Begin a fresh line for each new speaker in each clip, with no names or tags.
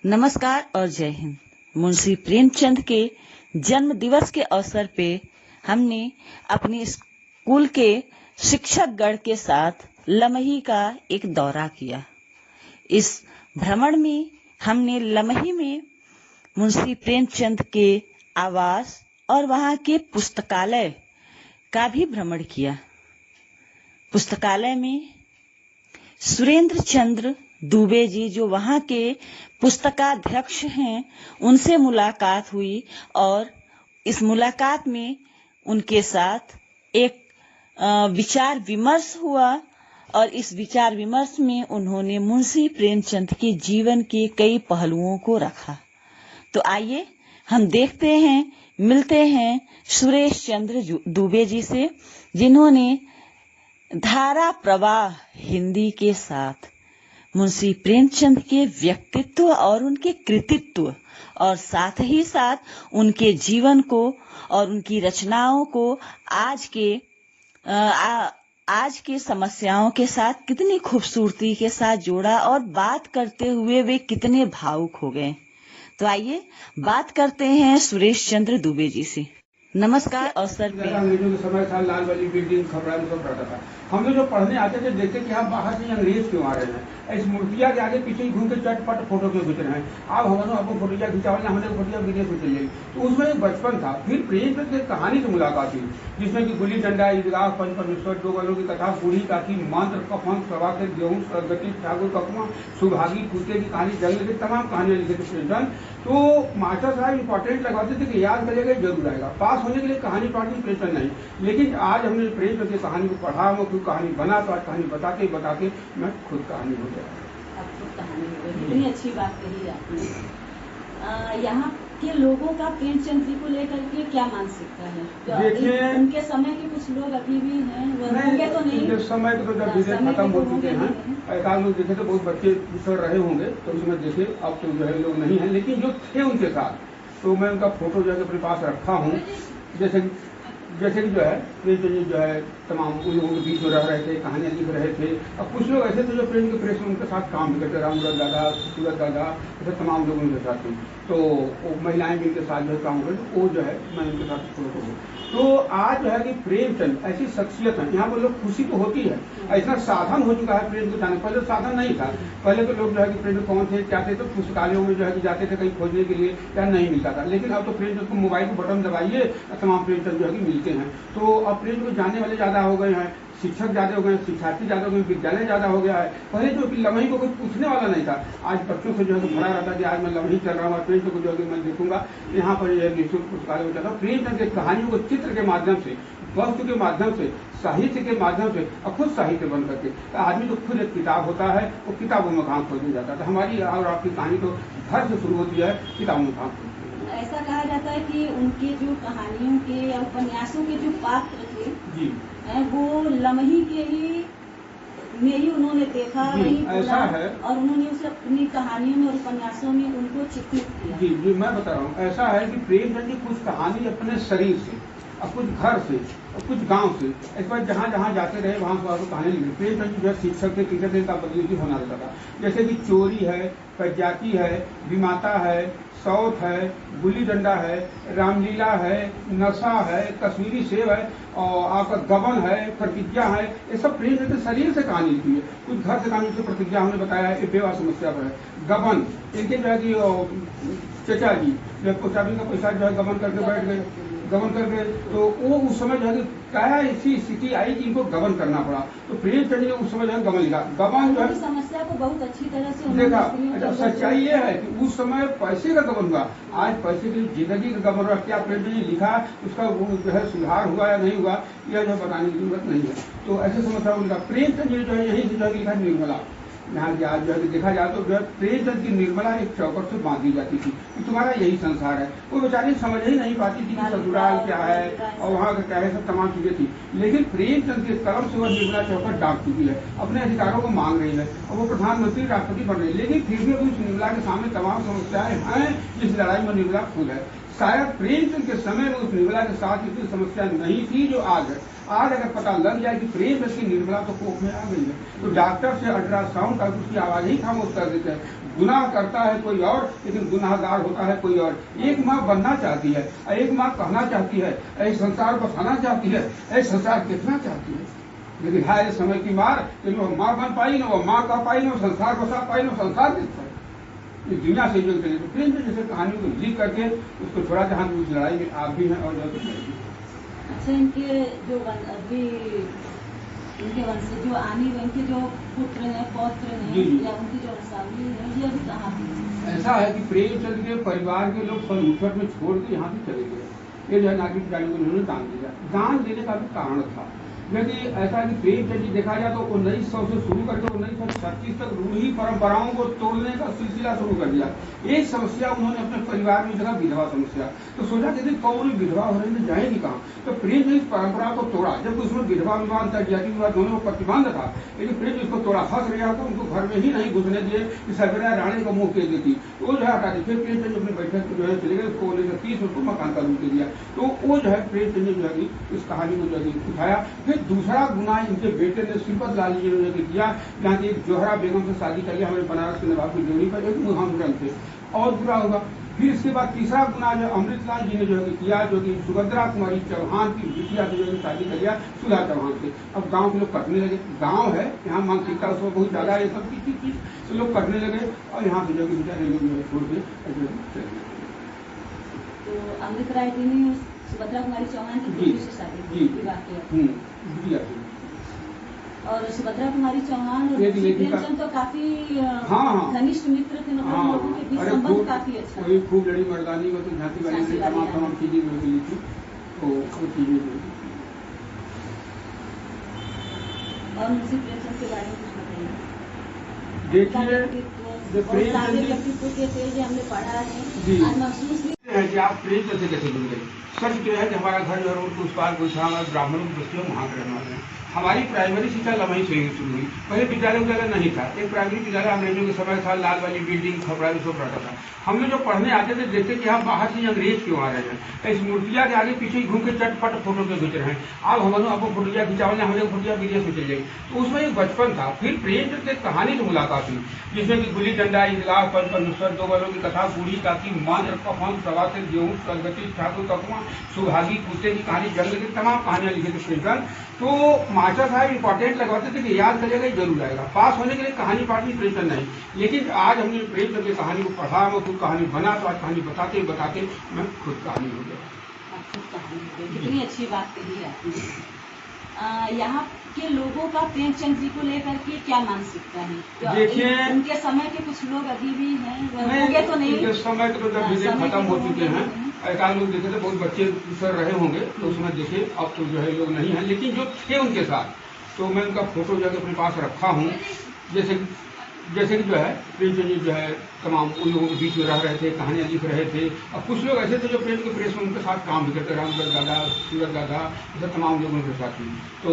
नमस्कार और जय हिंद। मुंशी प्रेमचंद के जन्म दिवस के अवसर पे हमने अपने स्कूल के शिक्षक गण के साथ लमही का एक दौरा किया। इस भ्रमण में हमने लमही में मुंशी प्रेमचंद के आवास और वहां के पुस्तकालय का भी भ्रमण किया। पुस्तकालय में सुरेंद्र चंद्र दुबे जी, जो वहां के पुस्तकाध्यक्ष हैं, उनसे मुलाकात हुई और इस मुलाकात में उनके साथ एक विचार विमर्श हुआ और इस विचार विमर्श में उन्होंने मुंशी प्रेमचंद के जीवन के कई पहलुओं को रखा। तो आइए हम देखते हैं, मिलते हैं सुरेश चंद्र दुबे जी से, जिन्होंने धारा प्रवाह हिंदी के साथ मुंशी प्रेमचंद के व्यक्तित्व और उनके कृतित्व और साथ ही साथ उनके जीवन को और उनकी रचनाओं को आज के समस्याओं के साथ कितनी खूबसूरती के साथ जोड़ा और बात करते हुए वे कितने भावुक हो गए। तो आइए बात करते हैं सुरेश चंद्र दुबे जी से। नमस्कार। अवसर पे
अंग्रेजों के समय था, लाल वाली बिल्डिंग खबरा सब रहता था। हम लोग जो पढ़ने आते थे देखते कि हम बाहर से अंग्रेज क्यों आ रहे हैं, इस मूर्तिया के आगे पीछे घूम के चटपट फोटो क्यों खींच रहे हैं। अब हम आपको फोटो खिंचावल हमारे फोटो विदेश में चल जाएगी। तो उसमें एक बचपन था। फिर प्रेमचंद की कहानी से मुलाकात हुई, जिसमें कि गुल्ली डंडा, ईदगाह, पंच परमेश्वर, दो गलों की कथा, बूढ़ी काकी, मंत्र, कफन, सभा के गेहूं, सरगति, ठाकुर ककुआ, सुभागी, कुत्ते की कहानी, जंगल की तमाम कहानियां लिखे थे प्रेमचंद। तो मास्टर साहब इंपॉर्टेंट लगाते थे कि याद करेगा जरूर आएगा, पास होने के लिए कहानी पढ़नी प्रेमचंद नहीं। लेकिन आज हमने प्रेमचंद की कहानी को पढ़ा, वो क्यों कहानी बना, तो आज कहानी बताते मैं खुद कहानी हो गया।
कितनी अच्छी बात कही आपने। यहाँ के लोगों का प्रेमचंद जी को लेकर के क्या मानसिकता है?
देखिए,
उनके समय के कुछ लोग अभी भी हैं, होंगे तो नहीं,
समय तो जब विदेश खत्म हो चुके हैं, एक आध लोग देखे तो बहुत बच्चे सर रहे होंगे, तो उसमें देखे, अब तो जो है लोग नहीं है। लेकिन जो थे उनके साथ, तो मैं उनका फोटो जो है अपने पास रखा हूँ। जैसे कि जो है प्रेमचंद जी जो है तमाम उन लोगों के बीच में रह रहे थे, कहानियां लिख रहे थे। अब कुछ लोग ऐसे थे जो प्रेम के प्रेस में उनके साथ काम भी करते, रामूरत दादा, सूरत दादा, ऐसे तमाम लोग उनके साथ थे। तो वो महिलाएं भी उनके साथ जो है काम करते, वो जो है मैं उनके साथ फोटो हूँ। तो आज जो है कि प्रेमचंद ऐसी शख्सियत है, यहाँ पर लोग खुशी तो होती है, ऐसा साधन हो चुका है प्रेम को जाने। पहले साधन नहीं था। पहले तो लोग जो है कि प्रेम कौन थे, क्या थे, तो पुस्तकालयों में जो है कि जाते थे कहीं खोजने के लिए, क्या नहीं मिलता था। लेकिन अब तो प्रेमचंद को मोबाइल को बटन दबाइए, तमाम प्रेमचंद जो है कि मिलते हैं। तो अब प्रेम को जानने वाले ज्यादा हो गए हैं, शिक्षक ज्यादा हो गए, शिक्षार्थी ज्यादा हो गए, विद्यालय ज्यादा हो गया है। पहले जो लमही को कोई पूछने वाला नहीं था, आज बच्चों से जो है भरा रहता है कि आज मैं लमही चल रहा हूँ, प्रेमचंद को जो है मैं देखूंगा। यहाँ पर निःशुल्क पुस्तकालय में चलता हूँ। प्रेमचंद की कहानियों को चित्र के माध्यम से, वस्तु के माध्यम से, साहित्य के माध्यम से, और खुद साहित्य बन करके आदमी तो खुद एक किताब होता है, वो किताबों में काम खोजने जाता है। हमारी और आपकी कहानी तो घर से शुरू होती है, किताबों में काम।
ऐसा कहा जाता है कि उनके जो कहानियों के या उपन्यासों के जो पात्र थे जी, वो लमही के ही में ही उन्होंने देखा,
ऐसा है,
और उन्होंने उसे अपनी कहानियों में और उपन्यासों में उनको चित्रित किया। जी,
मैं बता रहा हूँ, ऐसा है कि प्रेमचंद की कुछ कहानी अपने शरीर से, और कुछ घर से, और कुछ गांव से, इस बार जहाँ जहाँ जाते रहे वहाँ से कहानी लिखी। प्रेमचंद जो है शिक्षक के टीचर दिन का बदली होना रहता था। जैसे कि चोरी है, कज्जाती है, विमाता है, सौत है, गुल्ली डंडा है, रामलीला है, नशा है, कश्मीरी सेब है, और आपका गबन है, प्रतिज्ञा है, ये सब प्रेमचंद के शरीर से कहानी लिखी है। कुछ घर से कहानी, प्रतिज्ञा हमने बताया है, बेवा समस्या पर है। गबन इनके जो है कि चचा जी जो चाबी का पैसा जो है गबन करके बैठ गए, गबन कर गए, तो वो उस समय जो है क्या ऐसी स्थिति आई कि इनको गबन करना पड़ा। तो प्रेमचंद ने उस समय जो है गबन लिखा। गबन जो है
समस्या को बहुत अच्छी तरह से
देखा। अच्छा, सच्चाई ये है कि उस समय पैसे का गबन हुआ, आज पैसे की जिंदगी का गबन हुआ। क्या प्रेमचंद जी लिखा, उसका जो है सुधार हुआ या नहीं हुआ, यह जो बताने की जरूरत नहीं है। तो ऐसे समस्या उनका प्रेमचंद जी जो है यही से जो है लिखा निर्मला। यहाँ आज जो है देखा जाए तो जो है प्रेमचंद की निर्मला एक चौकट से बांधी जाती थी कि तुम्हारा यही संसार है। वो बेचारी समझ ही नहीं पाती थी कि ससुराल क्या है और वहाँ का क्या है, सब तमाम चीजें थी। लेकिन प्रेमचंद के कलम से वह निर्मला चौकट डाक चुकी है, अपने अधिकारों को मांग रही है, और वो प्रधानमंत्री राष्ट्रपति बन रही है। लेकिन फिर भी उस निर्मला के सामने तमाम समस्याएं हैं, जिस लड़ाई में निर्मला खुद है। शायद प्रेमचंद के समय में उस निर्मला के साथ इतनी समस्या नहीं थी जो आज है। आज अगर पता लग जाए कि प्रेमचंद की निर्मला तो कोख में आ गई है, तो डॉक्टर से अल्ट्रासाउंड का उसकी आवाज ही खामोश कर देते हैं। गुनाह करता है कोई और, लेकिन गुनाहगार होता है कोई और। एक माँ बनना चाहती है, एक माँ कहना चाहती है, एक संसार बसाना चाहती है, एक संसार देखना चाहती है, लेकिन है समय की मार कि वो माँ बन पाई, न वो माँ कह पाई, न वो संसार बसा पाई, न संसार देख पाई। इस दुनिया से जो चले, तो प्रेम से जैसे कहानी को लिख करके उसको थोड़ा जहाँ उस लड़ाई में आप भी हैं और जो
अच्छा, इनके जो अभी इनके वंश जो आनी इनके जो पुत्र हैं, पौत्र हैं, या उनकी जो वंशावली है, ये अभी कहाँ है?
ऐसा है कि प्रेमचंद के परिवार के लोग फलूसर में छोड़ के यहाँ से चले गए। ये जो है नागरिक प्राणी को उन्होंने दान दिया। दान देने का भी कारण था, क्योंकि ऐसा है कि प्रेमचंद जी देखा जाए तो 1900 से शुरू करके 1936 तक रूढ़ी परंपराओं को तोड़ने का सिलसिला शुरू कर दिया। एक समस्या उन्होंने अपने परिवार में जगह विधवा समस्या, तो सोचा कि कौन विधवा होने में जाएगी कहाँ, तो प्रेमचंद इस परंपरा को तोड़ा। जब उसमें विधवा विवाह अंतर्जातीय विवाह दोनों को प्रतिबंध था, लेकिन प्रेमचंद इसको तोड़ा। हंस रहा था, उनको घर में ही नहीं घुसने दिए कि सरबरा रानी को मुंह के देती, तो वो जो है हटा दी। फिर प्रेमचंद अपने बैठक जो है चले गए, उसको 1930 उसको मकान का रूप दे दिया। तो वो जो है प्रेमचंद जो है इस कहानी को जो है उठाया। फिर दूसरा गुनाह इनके बेटे ने श्रीपत लाल जी ने किया, जहाँ की एक जोहरा बेगम से शादी कर लिया हमारे बनारस के नवाब की जोड़ी पर, एक मुहामरन थे और बुरा होगा। फिर इसके बाद तीसरा गुनाह जो अमृतलाल जी ने जो है किया, जो कि सुभद्रा कुमारी चौहान की बिटिया से जो शादी कर लिया सुधा चौहान से। अब गांव के लोग कटने लगे, गांव है यहाँ मानसिकता उसमें बहुत ज्यादा ये सब की चीज, तो लोग कटने लगे और यहाँ से जो बेचारे लोग जो है छोड़ के चले गए।
तो अमृत राय जी ने सुभद्रा कुमारी चौहान की बेटी से शादी विवाह किया, और सुभद्रा कुमारी चौहान और प्रेमचंद तो काफी घनिष्ठ मित्र थे, मतलब लोगों के बीच संबंध काफी अच्छा।
खूब लड़ी मर्दानी को तो झांसी वाली से तमाम चीजें मिली थी, तो वो चीजें
और मुंशी प्रेमचंद के बारे में कुछ बताइए।
देखिए, जो
व्यक्तित्व के थे जो हमने पढ़ा है, आज महसूस
है कि आप प्रेमचंद से कैसे जुड़ गए। सच जो है कि हमारा घर जो है उस पार ब्राह्मणों की बस्तियों वहाँ के रहने वाले हैं। हमारी प्राइमरी शिक्षा लमही से ही शुरू हुई। पहले विद्यालय नहीं था, एक प्राइमरी विद्यालय अंग्रेजों के समय था, लाल वाली बिल्डिंग खपड़ा सब रहता था। हम लोग जो पढ़ने आते थे देखते कि हम बाहर से अंग्रेज क्यों आ रहे हैं, इस मूर्तियां के आगे पीछे घूम के चटपट फोटो के खींच रहे हैं। अब हम आपको फोटोया खिंचावने हमारे फोटोया विदेश में चल जाएगी, तो उसमें एक बचपन था। फिर प्रेमचंद की कहानी से मुलाकात हुई, जिसमें कि गुल्ली डंडा, इजलास, पंचनुस्तर, दो बलों की कथा, बूढ़ी काकी, मंत्र, कफन, सवासिर, गेहूं, सरगती, ठाकुर तकवा, सुभागी, कुत्ते की कहानी, जंगल की तमाम कहानियां लिखे थे प्रेमचंद। तो मास्टर साहब इंपॉर्टेंट लगवाते थे कि याद करेगा जरूर आएगा, पास होने के लिए कहानी पाठी प्रेमचंद नहीं। लेकिन आज हमने प्रेमचंद की कहानी को पढ़ा, मैं खुद कहानी बना, तो आज कहानी बताते बताते मैं खुद कहानी हो गया।
कितनी अच्छी बात कही आपने। यहाँ के लोगों का प्रेमचंद जी को लेकर के क्या मानसिकता है?
देखिए,
उनके समय के कुछ लोग अभी भी हैं, तो नहीं
समय के तो जब विजय खत्म हो चुके हैं, एक आध लोग देखे थे, बहुत बच्चे सर रहे होंगे तो उसमें देखे, अब तो जो है लोग नहीं है। लेकिन जो थे उनके साथ, तो मैं उनका फोटो जो है अपने पास रखा हूँ। जैसे कि जो है प्रेमचंद जी जो है तमाम उन लोगों के बीच में रह रहे थे, कहानियां लिख रहे थे। और कुछ लोग ऐसे थे जो प्रेम के प्रेस में उनके साथ काम भी करते, रामगढ़ दादा, सूरज दादा, ऐसे तमाम लोग उनके साथ थी। तो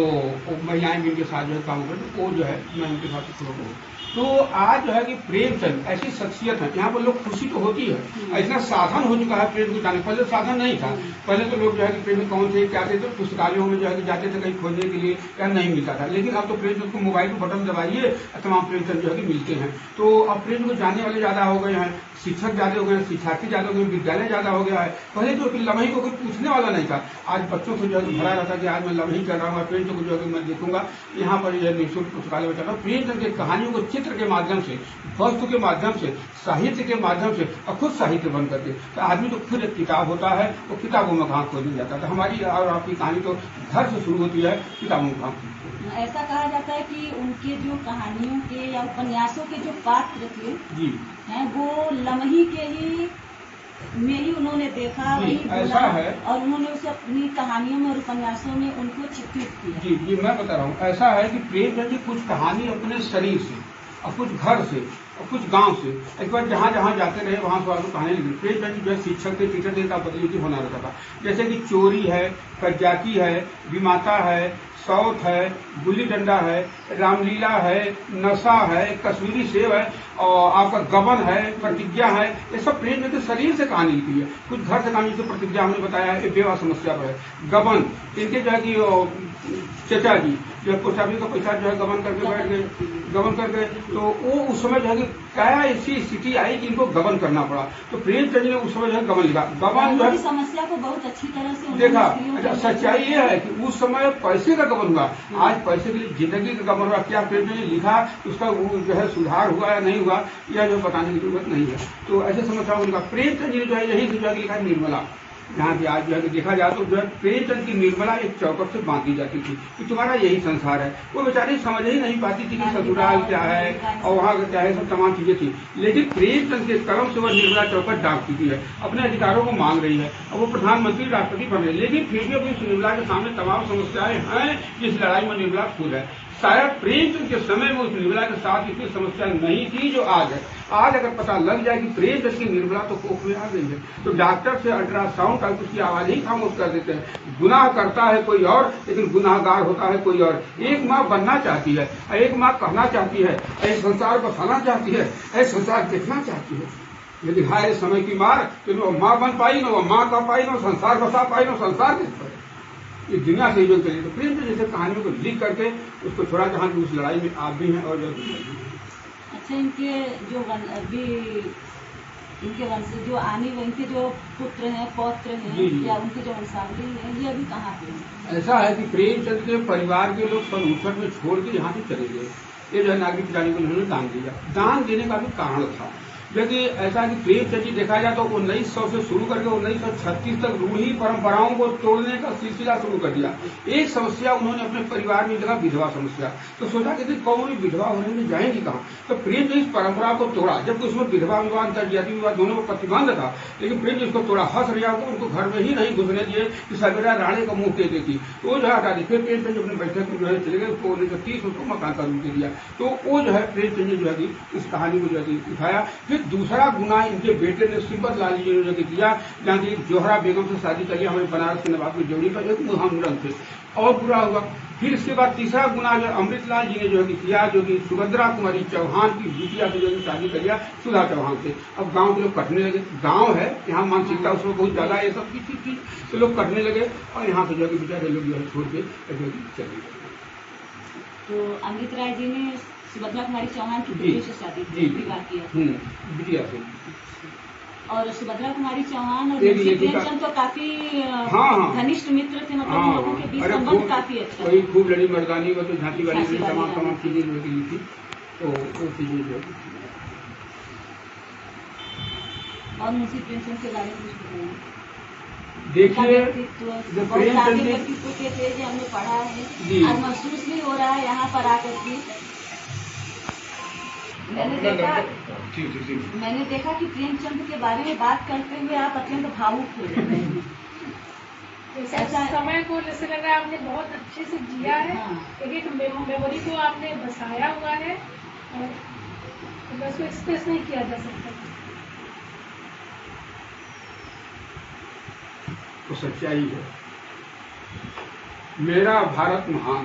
महिलाएं भी उनके साथ जो है काम करते, वो जो है मैं उनके साथ फोटो को। तो आज जो है कि प्रेमचंद ऐसी शख्सियत है, यहाँ पर लोग खुशी तो होती है, ऐसा साधन हो चुका है प्रेम को जाने। पहले साधन नहीं था, पहले तो लोग जो है कि प्रेम कौन थे क्या थे, तो पुस्तकालयों में जो है कि जाते थे कहीं खोजने के लिए, या नहीं मिलता था। लेकिन अब तो प्रेमचंद को मोबाइल को बटन दबाइए, तमाम प्रेमचंद जो है कि मिलते हैं। तो अब प्रेम को जानने वाले ज्यादा हो गए हैं, शिक्षक ज्यादा हो गए, शिक्षार्थी ज्यादा हो गए, विद्यालय ज्यादा हो गया है। पहले जो लम्ही को कोई पूछने वाला नहीं था, आज बच्चों से जो है भरा रहता कि आज मैं लम्ही कर रहा हूँ, प्रेमचंद को जो है मैं देखूंगा। यहाँ पर जो है निःशुल्क पुस्तकालय में चल रहा है। प्रेमचंद की कहानियों को चित्र के माध्यम से, वस्तु के माध्यम से, साहित्य के माध्यम से, और खुद साहित्य बन करके, तो आदमी तो खुद एक किताब होता है, वो किताबों में कहाँ खोजने जाता था। हमारी और आपकी कहानी तो घर से शुरू होती है, किताबों में कहाँ।
ऐसा कहा जाता है कि उनके जो कहानियों के या उपन्यासों के जो पात्र थे
जी
हैं, वो लम्ही के ही में ही उन्होंने देखा, वही
ऐसा है,
और उन्होंने उसे अपनी कहानियों में और उपन्यासों में उनको चित्रित किया।
जी मैं बता रहा हूँ। ऐसा है कि प्रेमचंद जी कुछ कहानी अपने शरीर से, और कुछ घर से, और कुछ गांव से, एक बार जहाँ जहाँ जाते रहे वहाँ से आपको कहानी लिखी। प्रेमचंद जी जो है शिक्षक थे, टीचर थे, का बदली होना रहता था। जैसे कि चोरी है, कज्जाकी है, विमाता है, सौत है, गुल्ली डंडा है, रामलीला है, नशा है, कश्मीरी सेब है और आपका गबन है, प्रतिज्ञा है। ये सब प्रेमचंद के शरीर से कहानी लिखी है। कुछ घर से कहानी, जैसे प्रतिज्ञा हमने बताया है, बेवा समस्या पर है। गबन इनके जो है कि चचा जी जो है पोस्ट ऑफिस का पैसा जो है गबन करके बैठ गए, गबन करके तो वो उस समय जो है कि क्या ऐसी स्थिति आई कि इनको गबन करना पड़ा। तो प्रेमचंद ने उस समय जो है गबन लिखा। गबन जो है
समस्या को बहुत अच्छी तरह से
देखा। अच्छा, सच्चाई ये है कि उस समय पैसे का गबन हुआ, आज पैसे के लिए जिंदगी का गबन हुआ। क्या प्रेमचंद ने लिखा उसका वो जो है सुधार हुआ या नहीं हुआ, यह जो बताने की जरूरत नहीं है। तो ऐसे समस्याओं का प्रेमचंद जी ने जो है यही से जो है लिखा है निर्मला। यहाँ की आज जो है देखा जाए तो जो है प्रेमचंद की निर्मला एक चौकट से बांधी जाती थी कि तुम्हारा यही संसार है। वो बेचारी समझ ही नहीं पाती थी कि ससुराल क्या है और वहाँ क्या है, सब तमाम चीजें थी। लेकिन प्रेमचंद के कलम से वह निर्मला चौकट डांट चुकी है, अपने अधिकारों को मांग रही है और वो प्रधानमंत्री राष्ट्रपति बन रही है। लेकिन फिर भी अपनी निर्मला के सामने तमाम समस्याएं हैं जिस लड़ाई में निर्मला खुद है। शायद प्रेमचंद के समय में उस निर्मला के साथ इतनी समस्या नहीं थी जो आज है। आज अगर पता लग जाए कि प्रेमचंद की निर्मला तो कोख में आ गई है तो डॉक्टर से अल्ट्रासाउंड का उसकी आवाज ही खामोश कर देते हैं। गुनाह करता है कोई और, लेकिन गुनाहगार होता है कोई और। एक माँ बनना चाहती है, एक माँ कहना चाहती है, एक संसार बसाना चाहती है, एक संसार देखना चाहती है, लेकिन हाय समय की मार कि न माँ बन पाई, न वो माँ कह पाई, न संसार बसा पाई, न संसार देख पाई। ये दुनिया से युद्ध करिए। तो प्रेमचंद जैसे कहानियों को लिख करके उसको छोड़ा, जहाँ की उस लड़ाई में आप भी हैं और जो
अच्छा, इनके जो अभी इनके वंश जो आने इनके जो पुत्र हैं, पौत्र हैं या उनके जो वंशावली है, ये अभी कहाँ पे है?
ऐसा है कि प्रेमचंद के परिवार के लोग 1959 में छोड़ के यहाँ से चले गए। ये जो है नागरिक जाने को उन्होंने दान दिया। दान देने का भी कारण था, क्योंकि ऐसा कि प्रेमचंद जी देखा जाए तो 1900 से शुरू करके 1936 तक रूढ़ी परंपराओं को तोड़ने का सिलसिला शुरू कर दिया। एक समस्या उन्होंने अपने परिवार में देखा, विधवा समस्या। तो सोचा कि कौन विधवा होने में जाएंगी कहाँ। तो प्रेमचंद इस परंपरा को तोड़ा, जबकि उसमें विधवा विवाह जाति विवाह दोनों को प्रतिबंध था, लेकिन प्रेमचंद इसको तोड़ा। हंस रिया को उनको घर में ही नहीं घुसने दिए कि सवेरा राणे का मुंह देती थी, तो वो जो हटा दी। फिर प्रेमचंद अपने बैठक में जो है चले गए, उसको 1930 उसको मकान का रूप दे दिया। तो वो जो है प्रेमचंद जी जो है इस कहानी को जो है दिखाया। फिर दूसरा गुना इनके बेटे ने सिब्बत लाल जी ने किया, जहाँ की जोहरा बेगम से शादी करी, हमारे बनारस के नवाब की जोड़ी का एक मुहामुरन थे और बुरा हुआ। फिर इसके बाद तीसरा गुना जो अमृतलाल जी ने जो है किया, जो कि सुभद्रा कुमारी चौहान की बिटिया से जो शादी करिया सुधा चौहान से। अब गांव के लोग कटने लगे, गांव है यहाँ मानसिकता उसमें बहुत ज्यादा ये सब की थी, तो लोग कटने लगे और यहाँ से जो है बेचारे लोग जो है छोड़ के चले गए।
तो अमृत राय जी ने सुभद्रा कुमारी चौहान की बेटी से शादी विवाह किया
बिटिया से।
और सुभद्रा कुमारी चौहान और प्रेमचंद तो काफी घनिष्ठ मित्र थे, मतलब उन लोगों के बीच संबंध काफी अच्छा।
वही खूब लड़ी मर्दानी वो तो झांकी वाली तमाम चीजें ली थी, तो वो चीजें जो
और मुंशी प्रेमचंद के बारे में कुछ बताइए।
देखिए
व्यक्तित्व के थे जो हमने पढ़ा है, आज महसूस भी हो रहा है यहाँ पर आकर के। मैंने देखा कि प्रेमचंद के बारे में बात करते हुए आप अत्यंत भावुक हो रहे हैं।
ऐसा समय को जैसे लग रहा है आपने बहुत अच्छे से जिया है। एक मेमोरी को आपने बसाया हुआ है और उसको एक्सप्रेस नहीं किया जा सकता।
तो सच्चाई है। मेरा भारत महान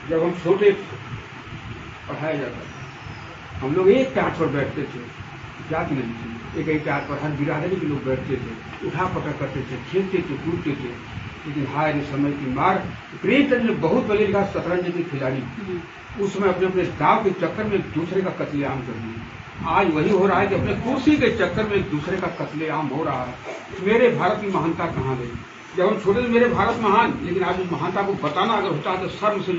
जब हम छोटे पढ़ाया जाता था, हम लोग एक टाट पर बैठते थे, जाति नहीं थी, एक टाट पर हर बिरादरी के लोग बैठते थे, उठा पटक करते थे, खेलते थे, कूदते थे। लेकिन हाय रे समय की मार। प्रेमचंद ने बहुत बड़े लिखा शतरंज के खिलाड़ी, उसमें अपने अपने दाव के चक्कर में एक दूसरे का कत्लेआम कर दिया। आज वही हो रहा है कि अपने कुर्सी के चक्कर में एक दूसरे का कत्लेआम हो रहा है। मेरे भारत की महानता कहाँ गई? जब हम छोटे थे मेरे भारत महान, लेकिन आज उस महानता को बताना अगर होता है तो शर्म से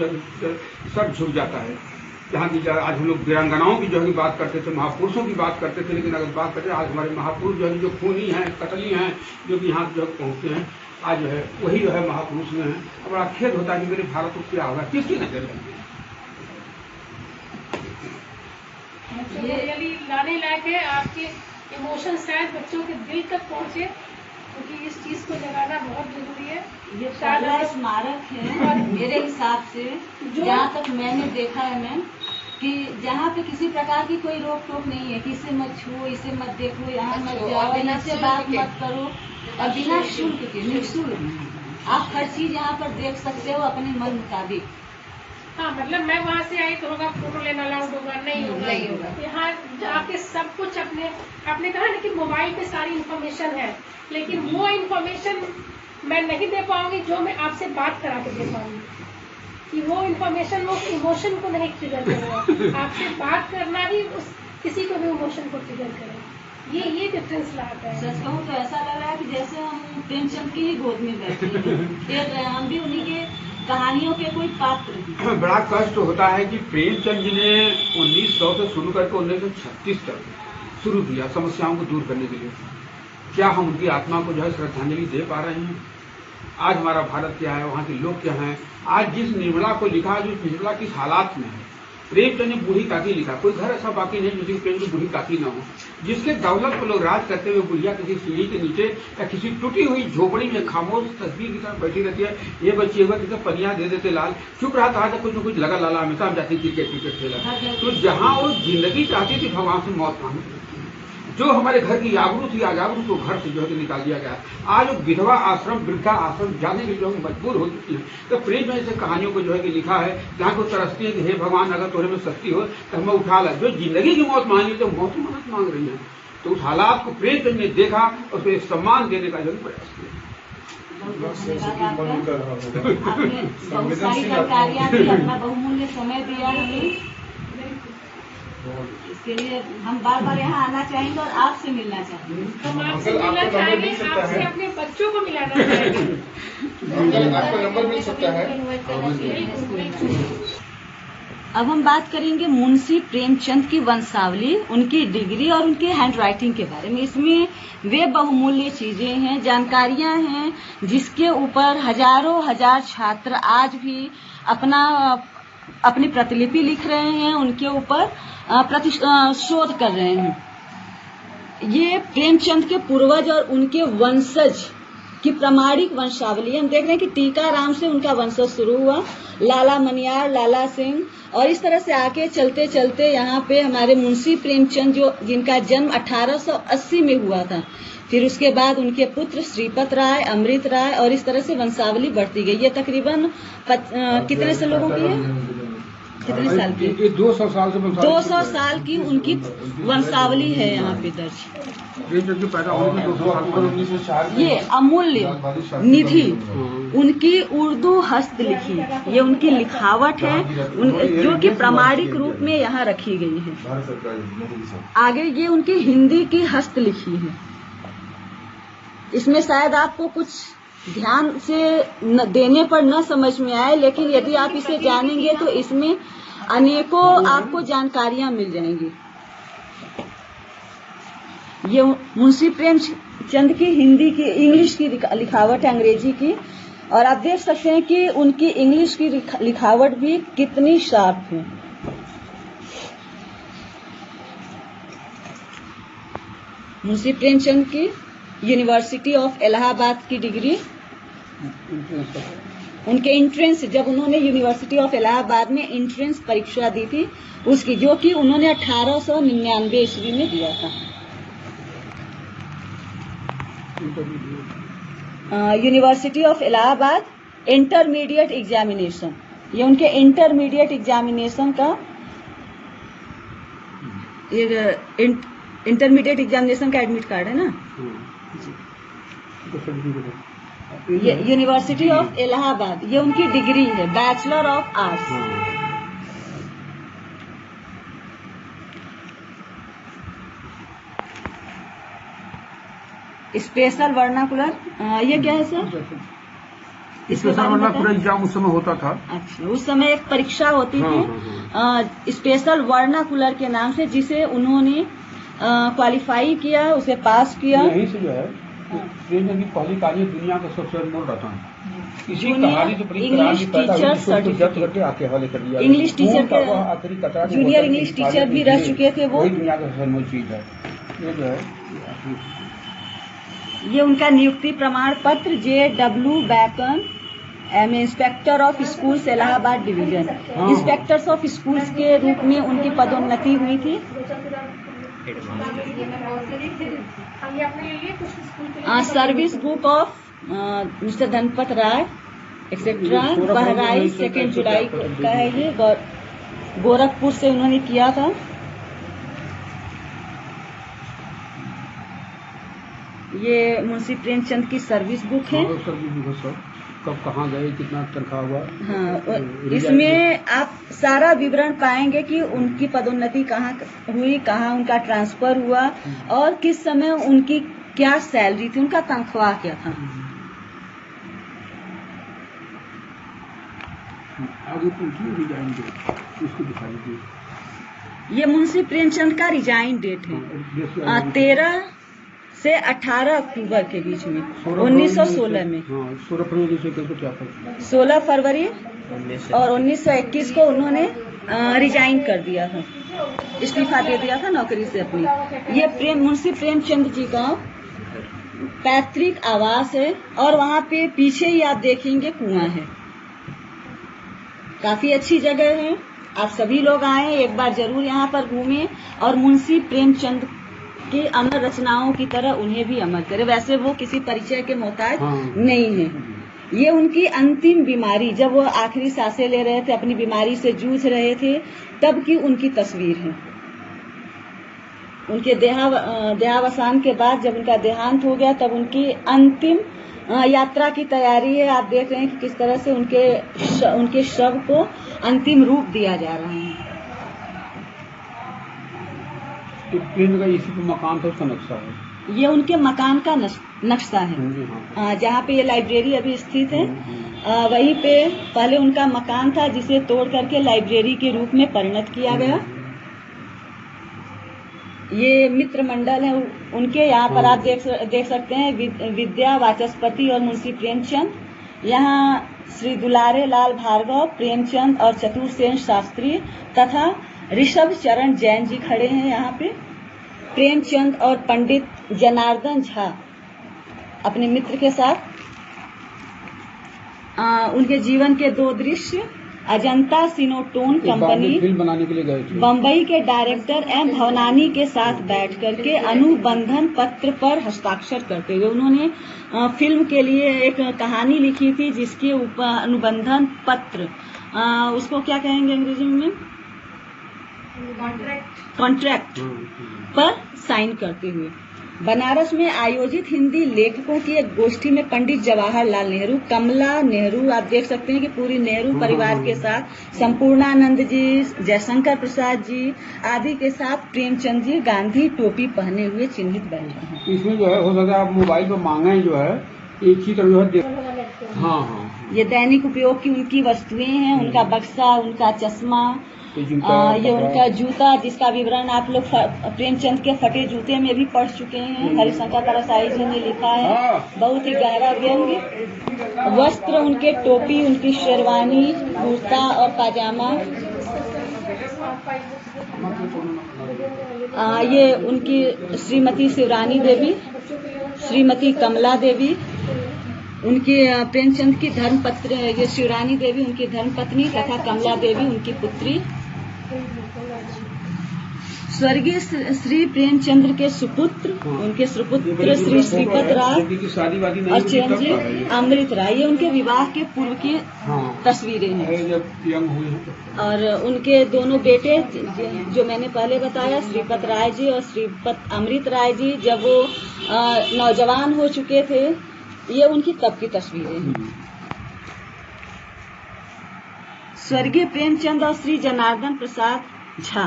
सर झुक जाता है। जहाँ की आज हम लोग वीरांगनाओं की जो है बात करते थे, महापुरुषों की बात करते थे, लेकिन अगर बात करें आज हमारे महापुरुष जो है जो खूनी हैं, कतली हैं, जो कि यहाँ जो पहुँचते हैं, आज जो है वही जो है महापुरुष में है। अब बड़ा खेद होता है कि मेरे भारत को क्या होगा, किसकी नजर है।
ये लाने लायक है, आपके इमोशन शायद बच्चों के दिल तक पहुँचे, क्योंकि इस चीज को जगाना बहुत जरूरी है।
ये पहला स्मारक है मेरे हिसाब से, जहाँ तक मैंने देखा है मैम, कि जहाँ पे किसी प्रकार की कोई रोक टोक नहीं है कि इसे मत छुओ, इसे मत देखो, यहाँ मत जाओ, इससे बात मत करो, और बिना शुल्क के निःशुल्क आप हर चीज यहाँ पर देख सकते हो अपने मन मुताबिक।
हाँ, मतलब मैं वहाँ से आई तो होगा फोटो लेना अलाउड होगा, नहीं होगा। यहाँ जाके सब कुछ आपने कहा ना कि मोबाइल पे सारी इन्फॉर्मेशन है, लेकिन वो इन्फॉर्मेशन मैं नहीं दे पाऊंगी जो मैं आपसे बात करा के दे पाऊंगी, कि वो इन्फॉर्मेशन वो इमोशन को नहीं ट्रिगर करेगा। आपसे बात करना ही किसी को भी इमोशन को ट्रिगर करेगा। ये डिफरेंस लाता है।
सच कहूँ तो ऐसा लग रहा है कि जैसे हम प्रेमचंद की ही गोद में बैठे हैं, हम भी उन्हीं के कहानियों के कोई पात्र हैं।
बड़ा कष्ट होता है कि प्रेमचंद जी ने 1900 से शुरू करके 1936 तक शुरू किया समस्याओं को दूर करने के लिए। क्या हम उनकी आत्मा को जो है श्रद्धांजलि दे पा रहे हैं? आज हमारा भारत क्या है, वहाँ के लोग क्या हैं? आज जिस निर्मला को लिखा, जो निर्मला किस हालात में है। प्रेमचंद ने बूढ़ी काकी लिखा, कोई घर ऐसा बाकी नहीं जिसके प्रेम की बूढ़ी काकी ना हो, जिसके दौलत को लोग राज करते हुए बुढ़िया किसी सीढ़ी के नीचे या किसी टूटी हुई झोपड़ी में खामोश तस्वीर की तरह बैठी रहती है। ये बच्चे हुए किसे पनिया दे देते लाल, चुप रहा था कुछ न कुछ लगा लाला, हमेशा हम जाती क्रिकेट खेला। तो जहाँ वो जिंदगी चाहती थी भगवान से मौत मांगी, जो हमारे घर की आबरू थी आज आबरू को घर से जो है निकाल दिया गया। आज विधवा आश्रम वृद्धा आश्रम जाने के जो मजबूर हो चुकी है। तो प्रेम में ऐसे कहानियों को जो है कि लिखा है जहाँ को तरसती है कि हे भगवान अगर तोरे में शक्ति हो तो हमें उठा ला। जो जिंदगी की मौत मांगी तो मौत की मदद मांग रही है। तो उस हालात को प्रेमचंद ने देखा और उसको एक सम्मान देने का जो प्रयास किया।
बहुत सारी जानकारियाँ दी, अपना बहुमूल्य समय दिया हमें, इसके लिए हम बार बार यहाँ आना चाहेंगे और आपसे मिलना चाहेंगे।
हम आपसे मिलना चाहेंगे, आपसे अपने बच्चों को मिलाना चाहेंगे।
आपका नंबर मिल सकता है।
अब हम बात करेंगे मुंशी प्रेमचंद की वंशावली, उनकी डिग्री और उनके हैंडराइटिंग के बारे में। इसमें वे बहुमूल्य चीजें हैं, जानकारियां हैं, जिसके ऊपर हजारों हजार छात्र आज भी अपनी प्रतिलिपि लिख रहे हैं, उनके ऊपर शोध कर रहे हैं। ये प्रेमचंद के पूर्वज और उनके वंशज की प्रामाणिक वंशावली। हम देख रहे हैं कि टीकाराम से उनका वंशज शुरू हुआ, लाला मनियार, लाला सिंह, और इस तरह से आके चलते चलते यहाँ पे हमारे मुंशी प्रेमचंद जिनका जन्म 1880 में हुआ था। फिर उसके बाद उनके पुत्र श्रीपत राय, अमृत राय, और इस तरह से वंशावली बढ़ती गई। ये तकरीबन कितने से लोगों की है, कितने साल की?
200 साल से
200 साल की उनकी वंशावली है यहाँ पे दर्ज।
पैदा होने में 200 साल।
ये अमूल्य निधि उनकी उर्दू हस्तलिखी, ये उनकी लिखावट है जो कि प्रामाणिक रूप में यहाँ रखी गई है। आगे ये उनकी हिंदी की हस्तलिखी है। इसमें शायद आपको कुछ ध्यान से देने पर न समझ में आए, लेकिन यदि आप इसे जानेंगे तो इसमें अनेकों आपको जानकारियां मिल जाएंगी। ये मुंशी प्रेमचंद की हिंदी की, इंग्लिश की लिखावट है, अंग्रेजी की, और आप देख सकते हैं कि उनकी इंग्लिश की लिखावट भी कितनी शार्प है। मुंशी प्रेमचंद की यूनिवर्सिटी ऑफ इलाहाबाद की डिग्री, उनके एंट्रेंस, जब उन्होंने यूनिवर्सिटी ऑफ इलाहाबाद में एंट्रेंस परीक्षा दी थी उसकी, जो कि उन्होंने 1899 ईस्वी में दिया था। University of Allahabad intermediate examination, ये उनके इंटरमीडिएट एग्जामिनेशन का इंटरमीडिएट एग्जामिनेशन का एडमिट कार्ड है ना। ये यूनिवर्सिटी ऑफ इलाहाबाद, ये उनकी डिग्री है, bachelor of arts. Special vernacular, ये क्या है सर?
स्पेशल वर्नाकुलर एग्जाम उस समय होता था।
अच्छा, उस समय एक परीक्षा होती थी स्पेशल वर्नाकुलर के नाम से, जिसे उन्होंने क्वालिफाई किया, उसे पास किया।
यहीं से जो है प्रेमचंद की पहली कहानी दुनिया का सबसे अनमोल रतन, इसी कहानी से
English teacher certificate, English teacher के जूनियर इंग्लिश टीचर भी रह चुके थे वो।
दुनिया का सबसे अनमोल चीज है। ये जो है
ये उनका नियुक्ति प्रमाण पत्र, JW bacon, inspector of schools Allahabad division, inspectors of schools के रूप में उनकी पदोन्नति हुई थी।
ये अपने लिए कुछ स्कूल के लिए
service book of mister Dhanpat Rai etcetera, Bahraich 2 जुलाई का है ये, गोरखपुर से उन्होंने किया था। ये मुंशी प्रेमचंद की सर्विस बुक है।
कब कहाँ गए, कितना तनख्वाह हुआ।
हाँ, इसमें आप सारा विवरण पाएंगे कि उनकी पदोन्नति कहाँ हुई, कहाँ उनका ट्रांसफर हुआ और किस समय उनकी क्या सैलरी थी, उनका तनख्वाह क्या था।
आगे रिजाइन डेट इसको दिखा दीजिए।
ये मुंशी प्रेमचंद का रिजाइन डेट है 13 से 18 अक्टूबर के बीच में 1916 में।
16 फरवरी से क्या
16 फरवरी और 1921 को उन्होंने रिजाइन कर दिया था, इस्तीफा दे दिया था नौकरी से अपनी। ये मुंशी प्रेमचंद जी का पैतृक आवास है और वहाँ पे पीछे ही आप देखेंगे कुआं है। काफी अच्छी जगह है, आप सभी लोग आए, एक बार जरूर यहाँ पर घूमें और मुंशी प्रेमचंद की अमर रचनाओं की तरह उन्हें भी अमर करे। वैसे वो किसी परिचय के मोहताज नहीं है। ये उनकी अंतिम बीमारी, जब वो आखिरी सांसें ले रहे थे, अपनी बीमारी से जूझ रहे थे, तब की उनकी तस्वीर है। उनके देहावसान के बाद जब उनका देहांत हो गया, तब उनकी अंतिम यात्रा की तैयारी है। आप देख रहे हैं कि किस तरह से उनके शव को अंतिम रूप दिया जा रहा है।
ट्रेन का इसी पे मकान था, उसका नक्शा है।
ये उनके मकान का नक्शा है। जहाँ पे ये लाइब्रेरी अभी स्थित है, वहीं पे पहले उनका मकान था, जिसे तोड़ करके लाइब्रेरी के रूप में परिणत किया गया। ये मित्र मंडल है उनके, यहाँ पर आप देख सकते हैं विद्या वाचस्पति और मुंशी प्रेमचंद। यहाँ श्री दुलारे लाल भार्गव, प्रेमचंद और चतुर्सेन शास्त्री तथा ऋषभ चरण जैन जी खड़े हैं यहाँ पे। प्रेमचंद और पंडित जनार्दन झा अपने मित्र के साथ उनके जीवन के 2 दृश्य अजंता सिनोटोन कंपनी
फिल्म बनाने के लिए गए थे।
बम्बई के डायरेक्टर एम भवनानी के साथ बैठ करके अनुबंधन पत्र पर हस्ताक्षर करते हुए उन्होंने फिल्म के लिए एक कहानी लिखी थी, जिसके ऊपर अनुबंधन पत्र, उसको क्या कहेंगे अंग्रेजी में, कॉन्ट्रैक्ट पर साइन करते हुए। बनारस में आयोजित हिंदी लेखकों की एक गोष्ठी में पंडित जवाहरलाल नेहरू, कमला नेहरू, आप देख सकते हैं कि पूरी नेहरू परिवार के साथ, संपूर्णानंद जी, जयशंकर प्रसाद जी आदि के साथ प्रेमचंद जी गांधी टोपी पहने हुए चिन्हित बैठे हैं।
इसमें जो है, हो सकता है आप मोबाइल पर मांगे, जो है एक ही तरह जो है। हाँ,
ये दैनिक उपयोग की उनकी वस्तुएं हैं, उनका बक्सा, उनका चश्मा, ये उनका जूता, जिसका विवरण आप लोग प्रेमचंद के फटे जूते में भी पढ़ चुके हैं। हरिशंकर परसाई जी ने लिखा है, बहुत ही गहरा व्यंग्य। वस्त्र उनके टोपी, उनकी शेरवानी, कुर्ता और पाजामा। ये उनकी श्रीमती शिवरानी देवी, श्रीमती कमला देवी, उनकी प्रेमचंद की धर्मपत्नी, ये शिवरानी देवी उनकी धर्मपत्नी तथा कमला देवी उनकी पुत्री। स्वर्गीय श्री प्रेमचंद्र के सुपुत्र, उनके सुपुत्र श्री श्रीपत राय और चिरंजीव अमृत राय, ये उनके विवाह के पूर्व की तस्वीरें हैं। और उनके दोनों बेटे, जो मैंने पहले बताया, श्रीपत राय जी और श्रीपत अमृत राय जी, जब वो नौजवान हो चुके थे, ये उनकी तब की तस्वीरें हैं। स्वर्गीय प्रेमचंद और श्री जनार्दन प्रसाद झा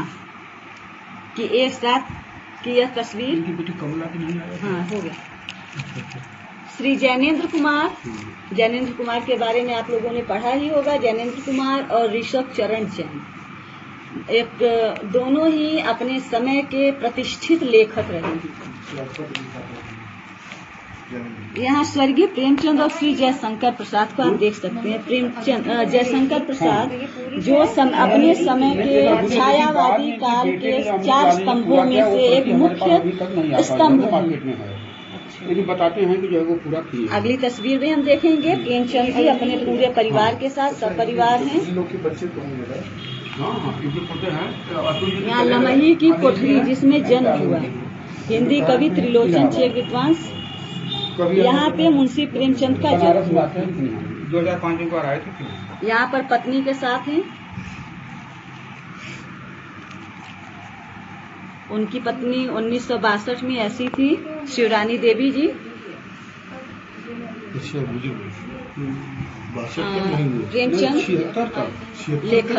की एक साथ की यह तस्वीर। हाँ, हो गया। श्री जैनेन्द्र कुमार के बारे में आप लोगों ने पढ़ा ही होगा। जैनेन्द्र कुमार और ऋषभ चरण जैन, दोनों ही अपने समय के प्रतिष्ठित लेखक रहे हैं। यहाँ स्वर्गीय प्रेमचंद और श्री जयशंकर प्रसाद को आप देख सकते हैं। प्रेमचंद, जयशंकर प्रसाद जो अपने समय के छायावादी काल के 4 स्तंभों में से एक मुख्य स्तंभ
है। बताते हैं कि जो है वो पूरा किया।
अगली तस्वीर में हम देखेंगे प्रेमचंद जी अपने पूरे परिवार के साथ, सपरिवार हैं।
हाँ, ये जो पढ़ते हैं
यहाँ लमही की कोठरी जिसमें जन्म हुआ, हिंदी कवि त्रिलोचन चेक विद्वांस, यहाँ पे मुंशी प्रेमचंद का जन्म हुआ।
2005 में बार आए थे।
यहाँ पर पत्नी के साथ हैं, उनकी पत्नी 1962 में ऐसी थी, शिवरानी देवी जी। प्रेमचंद लेखक,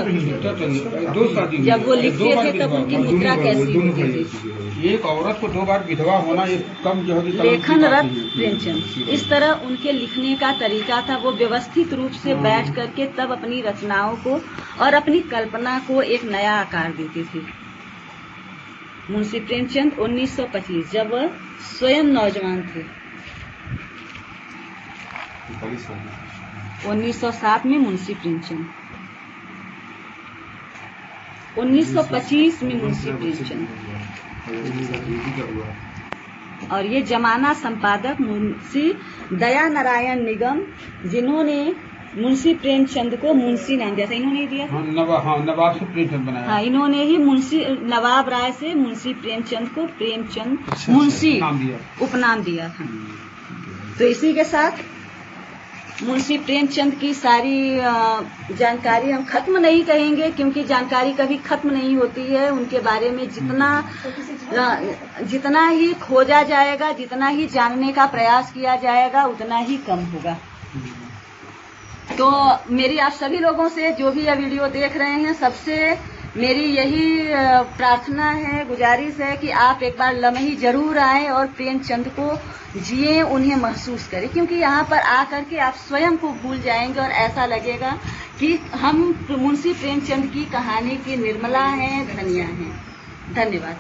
जब वो लिखते थे तब उनकी मुद्रा कैसी होती थी?
एक औरत को 2 बार विधवा होना ये कम जो है
लेखन रत प्रेमचंद। इस तरह उनके लिखने का तरीका था, वो व्यवस्थित रूप से बैठ करके तब अपनी रचनाओं को और अपनी कल्पना को एक नया आकार देते थे। मुंशी प्रेमचंद 1925, जब वह स्वयं नौजवान थे। 1907 में मुंशी प्रेमचंद, 1925 में मुंशी प्रेमचंद। और ये जमाना संपादक मुंशी दया नारायण निगम, जिन्होंने मुंशी प्रेमचंद को मुंशी नाम दिया था, इन्होंने दिया था।
नवाब से प्रेमचंद बनाया।
हाँ, इन्होंने ही मुंशी नवाब राय से मुंशी प्रेमचंद को प्रेमचंद मुंशी उपनाम दिया था। तो इसी के साथ मुंशी प्रेमचंद की सारी जानकारी हम खत्म नहीं कहेंगे, क्योंकि जानकारी कभी खत्म नहीं होती है। उनके बारे में जितना ही खोजा जाएगा, जितना ही जानने का प्रयास किया जाएगा, उतना ही कम होगा। तो मेरी आप सभी लोगों से, जो भी यह वीडियो देख रहे हैं, सबसे मेरी यही प्रार्थना है, गुजारिश है कि आप एक बार लमही जरूर आएं और प्रेमचंद को जिए, उन्हें महसूस करें, क्योंकि यहाँ पर आकर के आप स्वयं को भूल जाएंगे और ऐसा लगेगा कि हम मुंशी प्रेमचंद की कहानी की निर्मला हैं, धनिया हैं। धन्यवाद।